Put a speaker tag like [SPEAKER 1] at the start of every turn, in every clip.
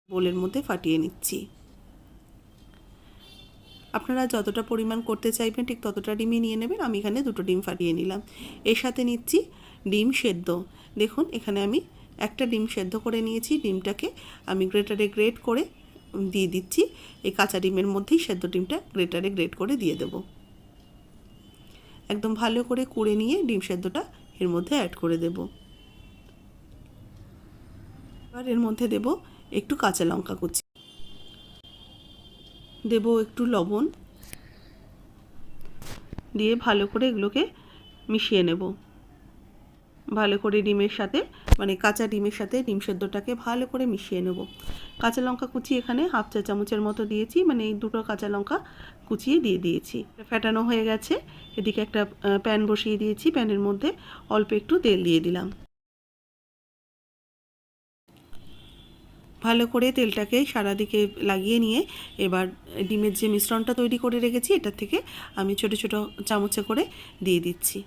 [SPEAKER 1] বোলের মধ্যে ফাটিয়ে নিচ্ছি। আপনারা যতটা পরিমাণ করতে চাইবেন ঠিক ততটা ডিমই নিয়ে নেবেন। আমি এখানে 2টো ডিম ফাটিয়ে নিলাম। এর সাথে নিচ্ছি ডিম সেদ্ধ। দেখুন এখানে আমি একটা ডিম সেদ্ধ করে নিয়েছি। ডিমটাকে আমি গ্রেটারে গ্রেট করে দিয়ে দিচ্ছি। এই কাঁচা ডিমের মধ্যেই সেদ্ধ ডিমটা গ্রেটারে গ্রেট করে দিয়ে দেব। একদম ভালো করে কুড়ে নিয়ে ডিম সেদ্ধটা এর মধ্যে অ্যাড করে দেব। এবার এর মধ্যে দেব একটু কাঁচা লঙ্কা কুচি, দেব একটু লবণ, দিয়ে ভালো করে এগুলোকে মিশিয়ে নেব। ভালো করে ডিমের সাথে মানে কাঁচা ডিমের সাথে ডিম সেদ্ধটাকে ভালো করে মিশিয়ে নেব। কাঁচা লঙ্কা কুচি এখানে 1/2 চা চামচের মতো দিয়েছি, মানে এই 2টো কাঁচা লঙ্কা কুচিয়ে দিয়ে দিয়েছি। ফেটানো হয়ে গেছে। এদিকে একটা প্যান বসিয়ে দিয়েছি। প্যানের মধ্যে অল্প একটু তেল দিয়ে দিলাম। ভালো করে তেলটাকে সারা দিকে লাগিয়ে নিয়ে এবার ডিমের যে মিশ্রণটা তৈরি করে রেখেছি এটার থেকে আমি ছোট ছোট চামচে করে দিয়ে দিচ্ছি।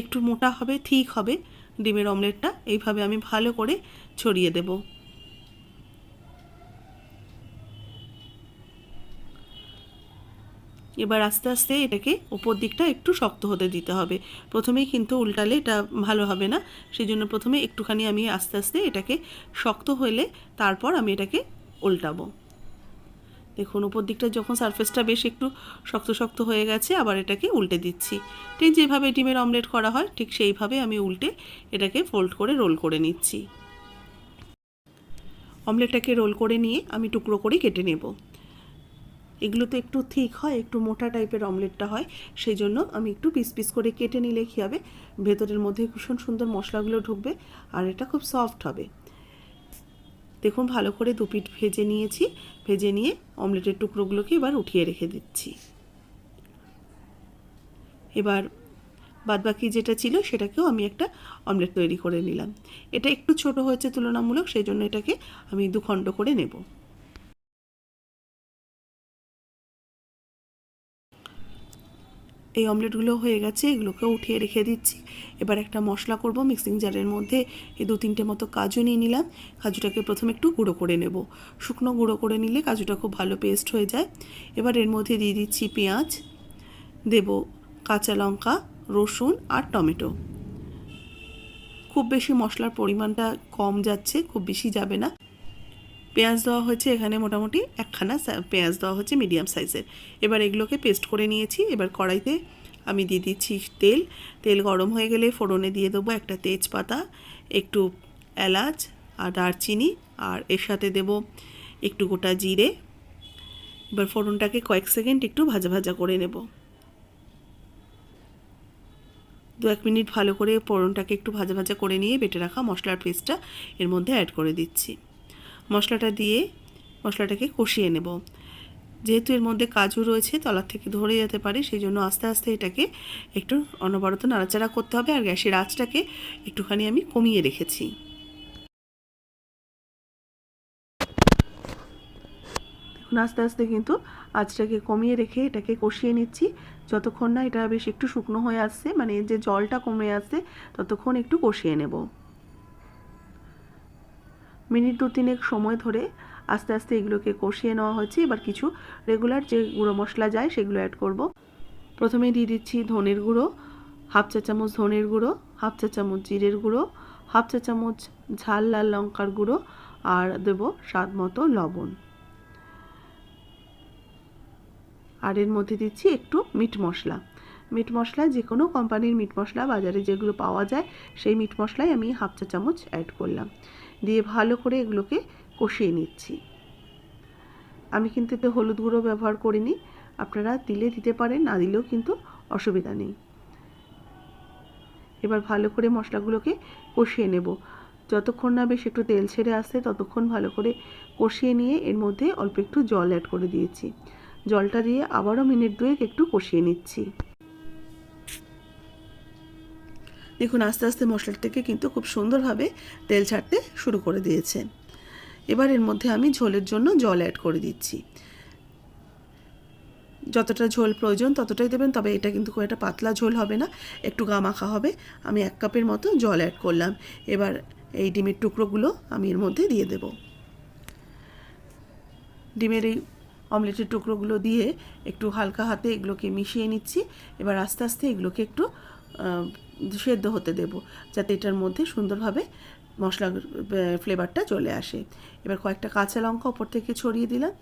[SPEAKER 1] একটু মোটা হবে, ঠিক হবে ডিমের অমলেটটা। এইভাবে আমি ভালো করে ছড়িয়ে দেব। এবার আস্তে আস্তে এটাকে উপর দিকটা একটু শক্ত হতে দিতে হবে। প্রথমেই কিন্তু উল্টালে এটা ভালো হবে না, সেই জন্য প্রথমে একটুখানি আমি আস্তে আস্তে এটাকে শক্ত হলে তারপর আমি এটাকে উল্টাবো। দেখুন উপর দিকটা যখন সারফেসটা বেশ একটু শক্ত শক্ত হয়ে গেছে, আবার এটাকে উল্টে দিচ্ছি। ঠিক যেভাবে ডিমের অমলেট করা হয় ঠিক সেইভাবে আমি উল্টে এটাকে ফোল্ড করে রোল করে নিচ্ছি। অমলেটটাকে রোল করে নিয়ে আমি টুকরো করে কেটে নেব। এগুলো তো একটু ঠিক হয়, একটু মোটা টাইপের অমলেটটা হয়, সেই জন্য আমি একটু পিস পিস করে কেটে নিলে কী হবে, ভেতরের মধ্যে ভীষণ সুন্দর মশলাগুলো ঢুকবে আর এটা খুব সফট হবে। দেখুন ভালো করে 2 পিঠ ভেজে নিয়েছি। ভেজে নিয়ে অমলেটের টুকরোগুলোকে এবার উঠিয়ে রেখে দিচ্ছি। এবার বাদবাকি যেটা ছিল সেটাকেও আমি একটা অমলেট তৈরি করে নিলাম। এটা একটু ছোট হয়েছে তুলনামূলক, সেই জন্য এটাকে আমি 2 খণ্ড করে নেব। এই অমলেটগুলো হয়ে গেছে, এগুলোকে উঠিয়ে রেখে দিচ্ছি। এবার একটা মশলা করব। মিক্সিং জারের মধ্যে এই 2-3টে মতো কাজু নিয়ে নিলাম। কাজুটাকে প্রথমে একটু গুঁড়ো করে নেব। শুকনো গুঁড়ো করে নিলে কাজুটা খুব ভালো পেস্ট হয়ে যায়। এবার এর মধ্যে দিয়ে দিচ্ছি পেঁয়াজ, দেব কাঁচা লঙ্কা, রসুন আর টমেটো। খুব বেশি মশলার পরিমাণটা কম যাচ্ছে, খুব বেশি যাবে না। পেঁয়াজ দেওয়া হয়েছে এখানে মোটামুটি 1খানা পেঁয়াজ দেওয়া হচ্ছে মিডিয়াম সাইজের। এবার এগুলোকে পেস্ট করে নিয়েছি। এবার কড়াইতে আমি দিয়ে দিচ্ছি তেল। তেল গরম হয়ে গেলে ফোড়নে দিয়ে দেবো একটা তেজপাতা, একটু এলাচ আর দারচিনি, আর এর সাথে দেব একটু গোটা জিরে। এবার ফোড়নটাকে কয়েক সেকেন্ড একটু ভাজা ভাজা করে নেব। 2-1 মিনিট ভালো করে ফোড়নটাকে একটু ভাজা ভাজা করে নিয়ে বেটে রাখা মশলার পেস্টটা এর মধ্যে অ্যাড করে দিচ্ছি। মশলাটা দিয়ে মশলাটাকে কষিয়ে নেব। যেহেতু এর মধ্যে কাজু রয়েছে তলার থেকে ধরে যেতে পারে, সেই জন্য আস্তে আস্তে এটাকে একটু অনবরত নাড়াচাড়া করতে হবে। আর গ্যাসের আঁচটাকে একটুখানি আমি কমিয়ে রেখেছি। দেখুন আস্তে আস্তে কিন্তু আঁচটাকে কমিয়ে রেখে এটাকে কষিয়ে নিচ্ছি। যতক্ষণ না এটা বেশ একটু শুকনো হয়ে আসছে, মানে যে জলটা কমে আসছে, ততক্ষণ একটু কষিয়ে নেব। মিনিট 2-3 সময় ধরে আস্তে আস্তে এগুলোকে কষিয়ে নেওয়া হয়েছে। এবার কিছু রেগুলার যে গুঁড়ো মশলা যায় সেগুলো অ্যাড করব। প্রথমে দিয়ে দিচ্ছি ধনের গুঁড়ো, 1/2 চা চামচ ধনের গুঁড়ো, 1/2 চা চামচ জিরের গুঁড়ো, 1/2 চা চামচ ঝাল লাল লঙ্কার গুঁড়ো, আর দেব স্বাদ মতো লবণ। আর এর মধ্যে দিচ্ছি একটু মিট মশলা। মিট মশলা যে কোনো কোম্পানির মিট মশলা বাজারে যেগুলো পাওয়া যায় সেই মিট মশলাই আমি 1/2 চা চামচ অ্যাড করলাম। দিয়ে ভালো করে এগুলোকে কষিয়ে নিচ্ছি। আমি কিন্তু এতে হলুদ গুঁড়ো ব্যবহার করিনি, আপনারা দিলে দিতে পারেন, না দিলেও কিন্তু অসুবিধা নেই। এবার ভালো করে মশলাগুলোকে কষিয়ে নেব। যতক্ষণ না বেশ একটু তেল ছেড়ে আসছে ততক্ষণ ভালো করে কষিয়ে নিয়ে এর মধ্যে অল্প একটু জল অ্যাড করে দিয়েছি। জলটা দিয়ে আবারও মিনিট 2 একটু কষিয়ে নিচ্ছি। দেখুন আস্তে আস্তে মশলার থেকে কিন্তু খুব সুন্দরভাবে তেল ছাড়তে শুরু করে দিয়েছে। এবার এর মধ্যে আমি ঝোলের জন্য জল অ্যাড করে দিচ্ছি। যতটা ঝোল প্রয়োজন ততটাই দেবেন, তবে এটা কিন্তু খুব একটা পাতলা ঝোল হবে না, একটু গামাখা হবে। আমি 1 কাপের মতো জল অ্যাড করলাম। এবার এই ডিমের টুকরোগুলো আমি এর মধ্যে দিয়ে দেব। ডিমের এই অমলেটের টুকরোগুলো দিয়ে একটু হালকা হাতে এগুলোকে মিশিয়ে নিচ্ছি। এবার আস্তে আস্তে এগুলোকে একটু সেদ্ধ হতে দেব, যাতে এটার মধ্যে সুন্দরভাবে মশলা ফ্লেভারটা চলে আসে। এবার কয়েকটা কাঁচা লঙ্কা ওপর থেকে ছড়িয়ে দিলাম।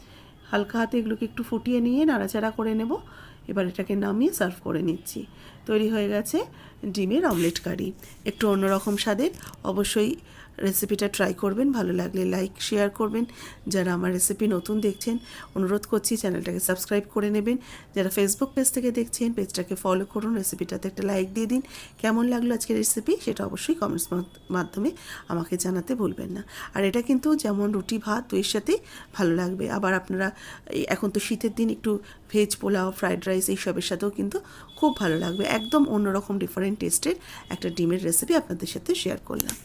[SPEAKER 1] হালকা হাতে এগুলোকে একটু ফুটিয়ে নিয়ে নাড়াচাড়া করে নেব। এবার এটাকে নামিয়ে সার্ভ করে নিচ্ছি। তৈরি হয়ে গেছে ডিমের অমলেট কারি। একটু অন্যরকম স্বাদের। অবশ্যই রেসিপিটা ট্রাই করবেন, ভালো লাগলে লাইক শেয়ার করবেন। যারা আমার রেসিপি নতুন দেখছেন অনুরোধ করছি চ্যানেলটাকে সাবস্ক্রাইব করে নেবেন। যারা ফেসবুক পেজ থেকে দেখছেন পেজটাকে ফলো করুন, রেসিপিটাতে একটা লাইক দিয়ে দিন। কেমন লাগলো আজকের রেসিপি সেটা অবশ্যই কমেন্টস মাধ্যমে আমাকে জানাতে ভুলবেন না। আর এটা কিন্তু যেমন রুটি ভাত দইয়ের সাথেই ভালো লাগবে। আবার আপনারা এখন তো শীতের দিন একটু ভেজ পোলাও, ফ্রাইড রাইস এইসবের সাথেও কিন্তু খুব ভালো লাগবে। একদম অন্যরকম ডিফারেন্ট টেস্টের একটা ডিমের রেসিপি আপনাদের সাথে শেয়ার করলাম।